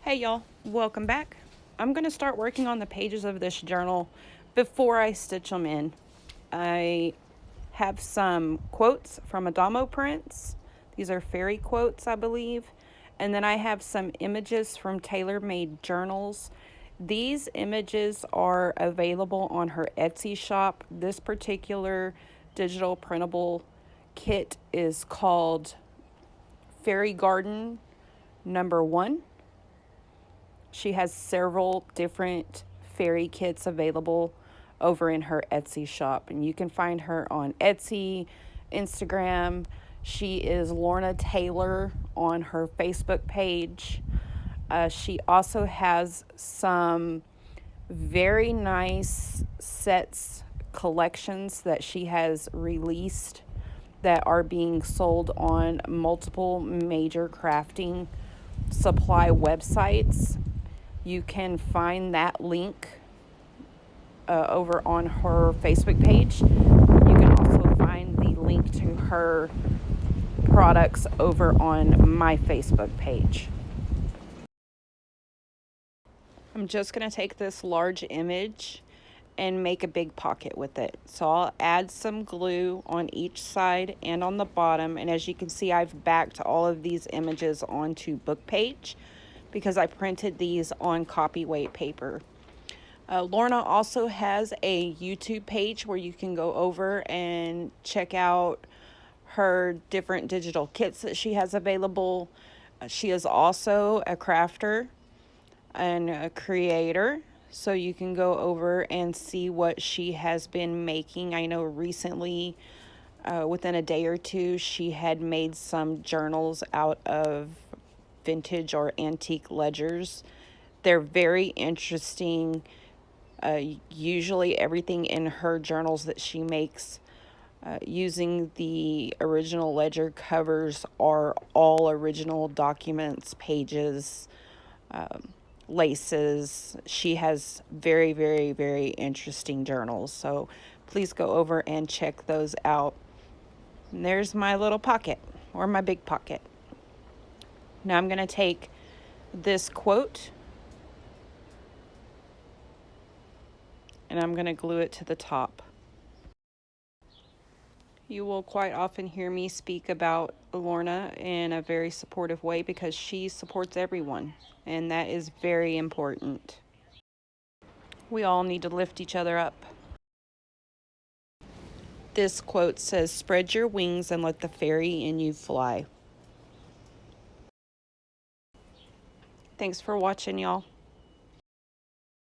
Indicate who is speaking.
Speaker 1: Hey y'all, welcome back. I'm going to start working on the pages of this journal before I stitch them in. I have some quotes from Adamo prints. These are fairy quotes, I believe. And then I have some images from tailor-made journals. These images are available on her Etsy shop. This particular digital printable kit is called Fairy Garden #1. She has several different fairy kits available over in her Etsy shop, and you can find her on Etsy, Instagram. She is Lorna Taylor on her Facebook page. She also has some very nice sets, collections that she has released that are being sold on multiple major crafting supply websites. You can find that link over on her Facebook page. You can also find the link to her products over on my Facebook page. I'm just going to take this large image and make a big pocket with it. So I'll add some glue on each side and on the bottom. And as you can see, I've backed all of these images onto book page because I printed these on copyweight paper. Lorna also has a YouTube page where you can go over and check out her different digital kits that she has available. She is also a crafter and a creator, so you can go over and see what she has been making. I know recently, within a day or two, she had made some journals out of vintage or antique ledgers. They're very interesting. Usually everything in her journals that she makes using the original ledger covers are all original documents, pages, laces. She has very, very, very interesting journals. So please go over and check those out. And there's my little pocket, or my big pocket. Now I'm going to take this quote and I'm going to glue it to the top. You will quite often hear me speak about Lorna in a very supportive way because she supports everyone, and that is very important. We all need to lift each other up. This quote says, "Spread your wings and let the fairy in you fly." Thanks for watching, y'all.